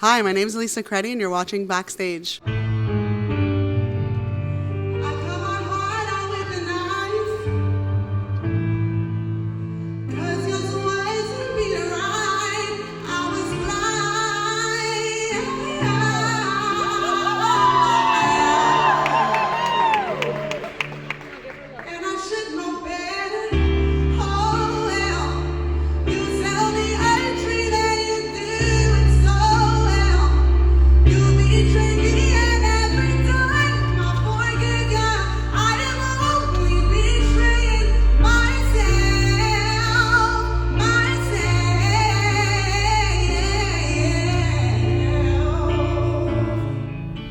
Hi, my name is Alicia Creti and you're watching Backstage.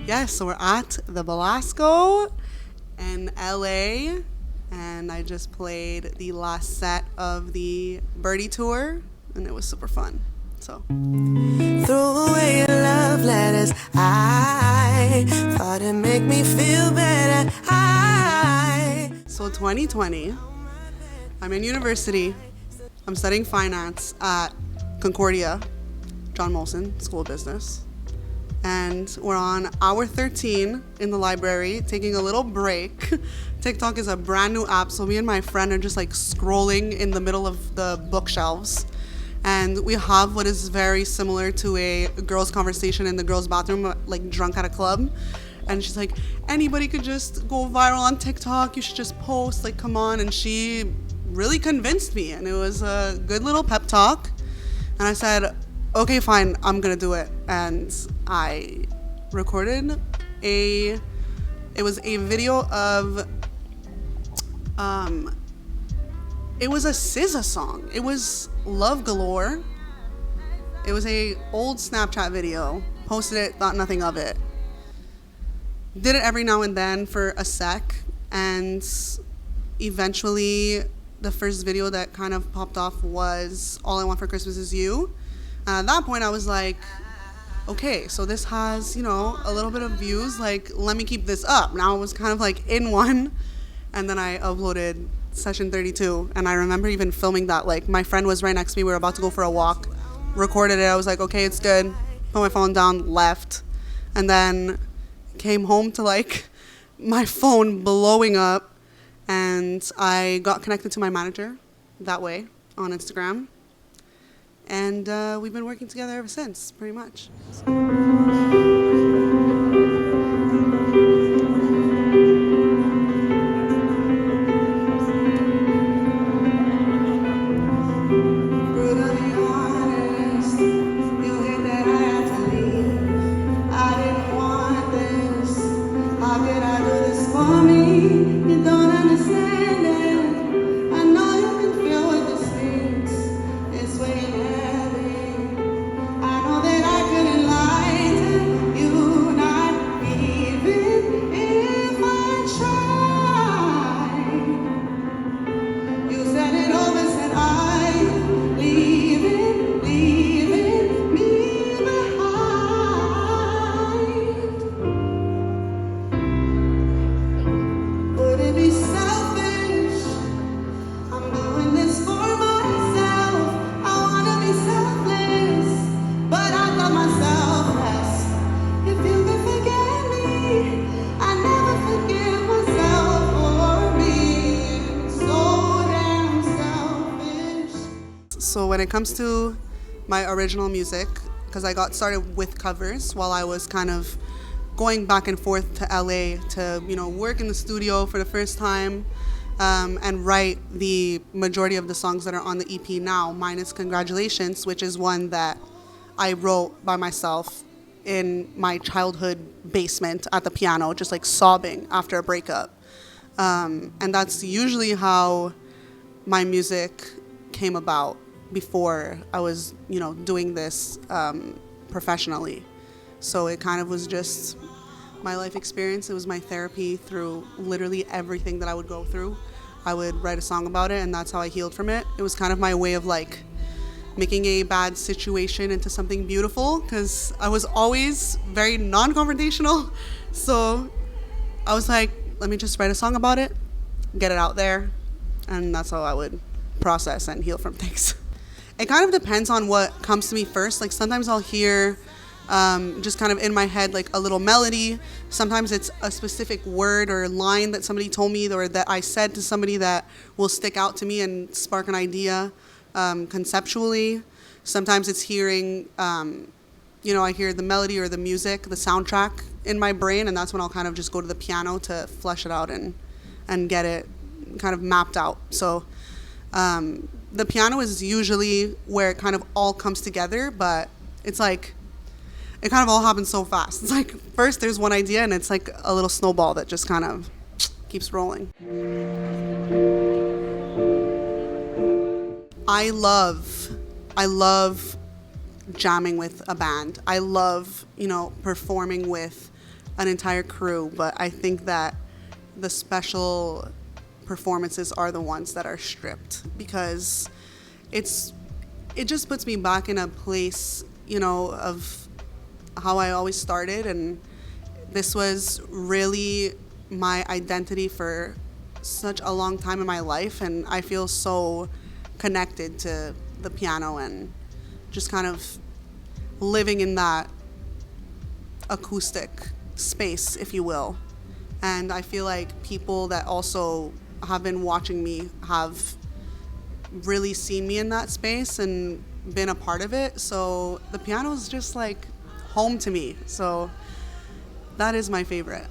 Yes, so we're at the Belasco in LA, and I just played the last set of the Birdie tour, and it was super fun. So throw away your love letters. I thought it'd make me feel better. So 2020, I'm in university. I'm studying finance at Concordia, John Molson School of Business. And we're on hour 13 in the library, taking a little break. TikTok is a brand new app, so me and my friend are just like scrolling in the middle of the bookshelves. And we have what is very similar to a girl's conversation in the girl's bathroom, like drunk at a club. And she's like, anybody could just go viral on TikTok, you should just post, like come on. And she really convinced me, and it was a good little pep talk. And I said, okay, fine, I'm gonna do it. And I recorded it was a video of, it was a SZA song. It was Love Galore. It was a old Snapchat video. Posted it, thought nothing of it. Did it every now and then for a sec, and eventually the first video that kind of popped off was All I Want for Christmas Is You. And at that point I was like, okay, so this has, you know, a little bit of views, like let me keep this up. Now it was kind of like in one, and then I uploaded session 32, and I remember even filming that. Like my friend was right next to me, we were about to go for a walk, recorded it, I was like, okay, it's good, put my phone down, left, and then came home to like my phone blowing up, and I got connected to my manager that way on Instagram. And we've been working together ever since, pretty much. So when it comes to my original music, because I got started with covers while I was kind of going back and forth to LA to, you know, work in the studio for the first time, and write the majority of the songs that are on the EP now, minus Congratulations, which is one that I wrote by myself in my childhood basement at the piano, just like sobbing after a breakup. And that's usually how my music came about before I was, you know, doing this professionally. So it kind of was just my life experience. It was my therapy through literally everything that I would go through. I would write a song about it, and that's how I healed from it. It was kind of my way of like making a bad situation into something beautiful, because I was always very non-confrontational. So I was like, let me just write a song about it, get it out there, and that's how I would process and heal from things. It kind of depends on what comes to me first. Like sometimes I'll hear just kind of in my head, like a little melody. Sometimes it's a specific word or line that somebody told me or that I said to somebody that will stick out to me and spark an idea conceptually. Sometimes it's hearing, I hear the melody or the music, the soundtrack in my brain, and that's when I'll kind of just go to the piano to flesh it out and get it kind of mapped out. So the piano is usually where it kind of all comes together, but it's like, it kind of all happens so fast. It's like first there's one idea and it's like a little snowball that just kind of keeps rolling. I love jamming with a band. I love, performing with an entire crew, but I think that the special performances are the ones that are stripped because it just puts me back in a place, of how I always started, and this was really my identity for such a long time in my life, and I feel so connected to the piano and just kind of living in that acoustic space, if you will. And I feel like people that also have been watching me have really seen me in that space and been a part of it. So the piano is just like home to me. So that is my favorite.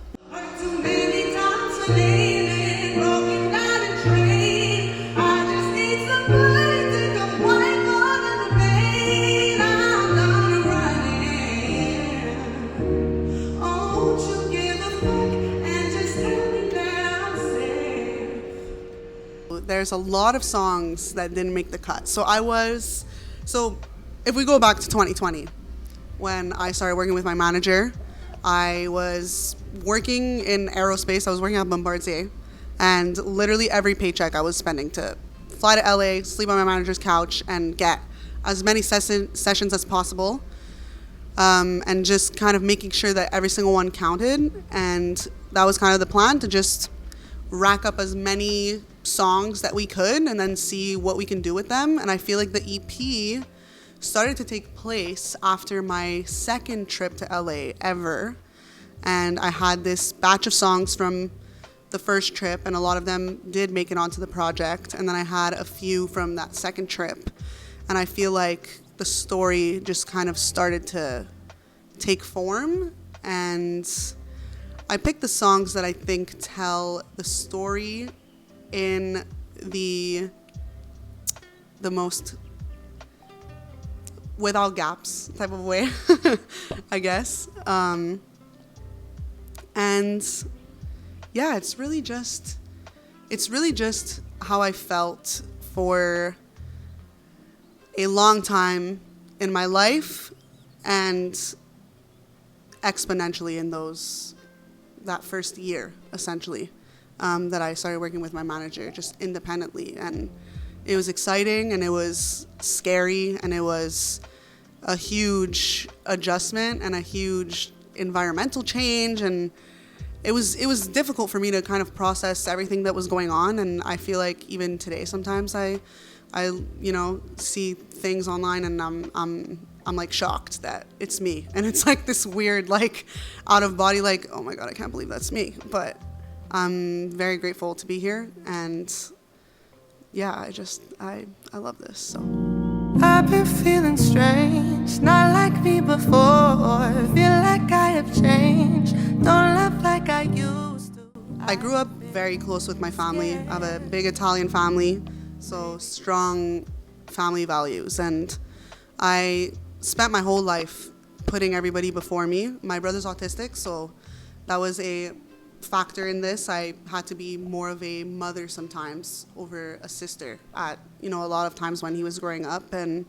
There's a lot of songs that didn't make the cut. So if we go back to 2020, when I started working with my manager, I was working in aerospace. I was working at Bombardier, and literally every paycheck I was spending to fly to LA, sleep on my manager's couch, and get as many sessions as possible, and just kind of making sure that every single one counted. And that was kind of the plan, to just rack up as many songs that we could and then see what we can do with them. And I feel like the EP started to take place after my second trip to LA ever. And I had this batch of songs from the first trip, and a lot of them did make it onto the project. And then I had a few from that second trip. And I feel like the story just kind of started to take form. And I picked the songs that I think tell the story in the most without gaps type of way, I guess. And yeah, it's really just how I felt for a long time in my life, and exponentially in that first year, essentially, that I started working with my manager just independently. And it was exciting, and it was scary, and it was a huge adjustment and a huge environmental change, and it was difficult for me to kind of process everything that was going on. And I feel like even today sometimes I see things online, and I'm like shocked that it's me, and it's like this weird, like, out of body, like, oh my God, I can't believe that's me. But I'm very grateful to be here, and yeah, I love this. So I've been feeling strange, not like me before. Feel like I have changed, don't love like I used to. I grew up very close with my family. I have a big Italian family, so strong family values, and I spent my whole life putting everybody before me. My brother's autistic, so that was a factor in this. I had to be more of a mother sometimes over a sister at, a lot of times when he was growing up, and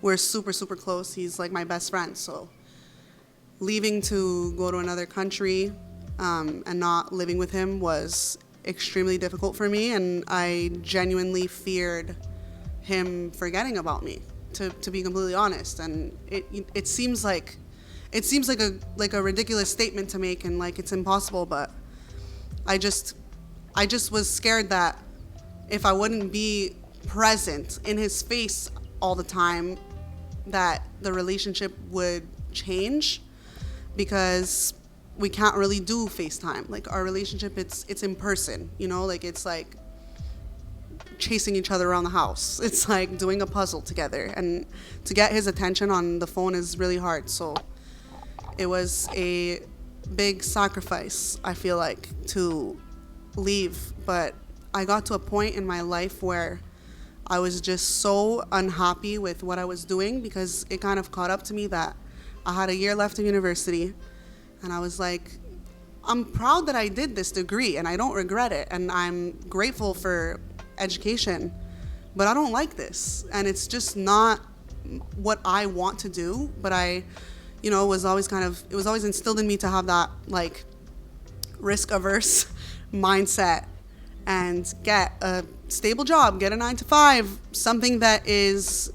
we're super, super close. He's like my best friend. So leaving to go to another country and not living with him was extremely difficult for me, and I genuinely feared him forgetting about me, to be completely honest. And it seems like a ridiculous statement to make, and like it's impossible, but I just was scared that if I wouldn't be present in his face all the time, that the relationship would change because we can't really do FaceTime. Like our relationship, it's in person, you know, like it's like chasing each other around the house. It's like doing a puzzle together, and to get his attention on the phone is really hard. So it was a big sacrifice, I feel like, to leave, but I got to a point in my life where I was just so unhappy with what I was doing because it kind of caught up to me that I had a year left of university, and I was like, I'm proud that I did this degree and I don't regret it, and I'm grateful for education, but I don't like this, and it's just not what I want to do. But I, you know, it was always instilled in me to have that like risk averse mindset and get a stable job, get a 9-to-5, something that is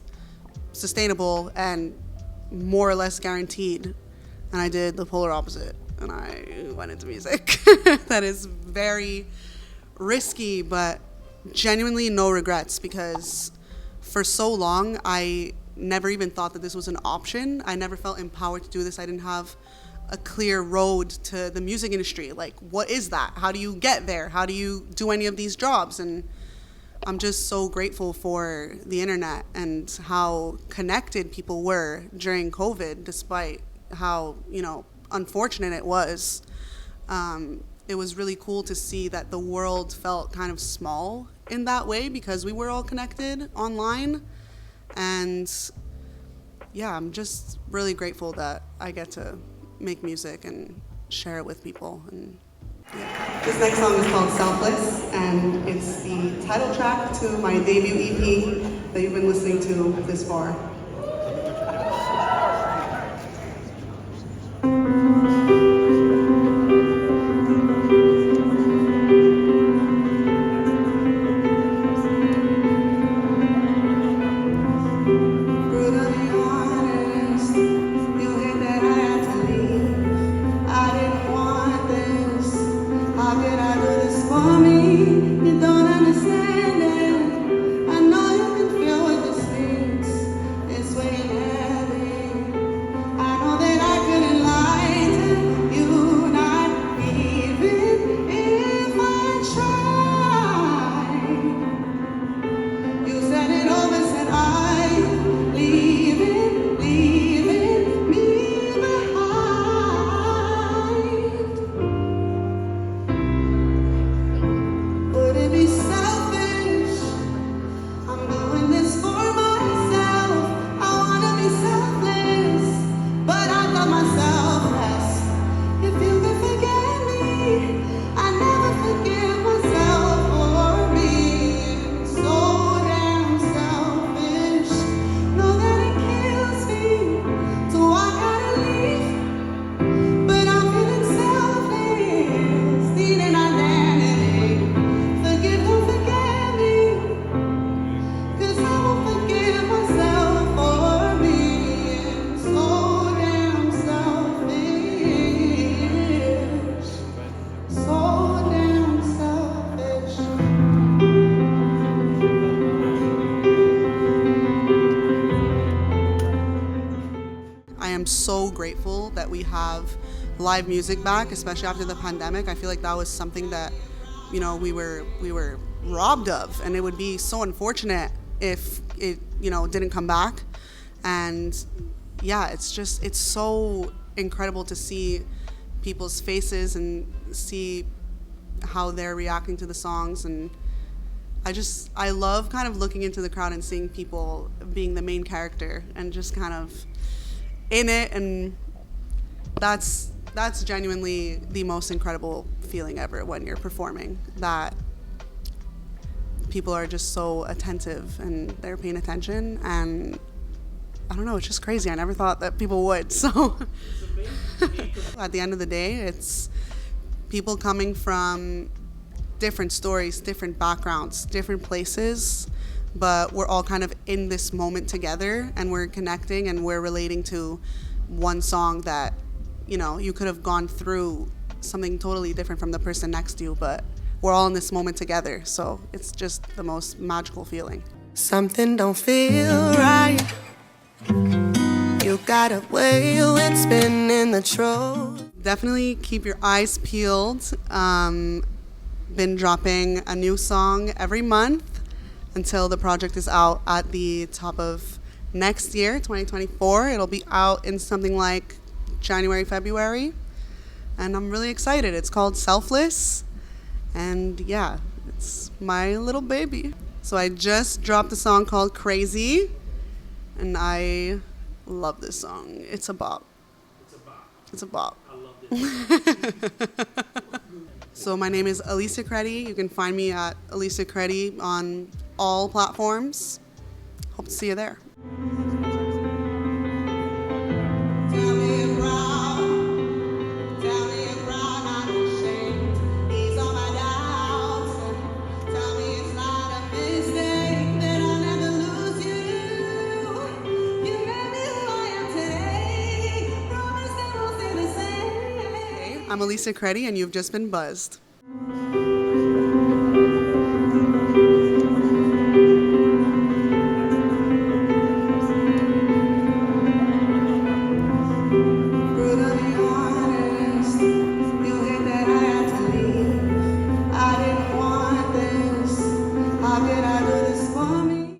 sustainable and more or less guaranteed. And I did the polar opposite, and I went into music. That is very risky, but genuinely no regrets, because for so long I never even thought that this was an option. I never felt empowered to do this. I didn't have a clear road to the music industry. Like, what is that? How do you get there? How do you do any of these jobs? And I'm just so grateful for the internet and how connected people were during COVID, despite how, you know, unfortunate it was. It was really cool to see that the world felt kind of small in that way because we were all connected online. And yeah, I'm just really grateful that I get to make music and share it with people. And yeah. This next song is called Selfless, and it's the title track to my debut EP that you've been listening to this far. I'm so grateful that we have live music back, especially after the pandemic. I feel like that was something that, you know, we were robbed of, and it would be so unfortunate if it, you know, didn't come back. And yeah, it's so incredible to see people's faces and see how they're reacting to the songs. And I love kind of looking into the crowd and seeing people being the main character and just kind of in it, and that's genuinely the most incredible feeling ever when you're performing, that people are just so attentive and they're paying attention. And I don't know, it's just crazy. I never thought that people would. So at the end of the day, it's people coming from different stories, different backgrounds, different places, but we're all kind of in this moment together, and we're connecting and we're relating to one song that, you know, you could have gone through something totally different from the person next to you, but we're all in this moment together. So it's just the most magical feeling. Something don't feel right. You got a way with spinning the truth. Definitely keep your eyes peeled. Been dropping a new song every month until the project is out at the top of next year, 2024. It'll be out in something like January, February. And I'm really excited. It's called Selfless. And yeah, it's my little baby. So I just dropped a song called Crazy. And I love this song. It's a bop. It's a bop. I love this. So my name is Alicia Creti. You can find me at Alicia Creti on all platforms. Hope to see you there. I'm Alicia Creti, and you've just been buzzed.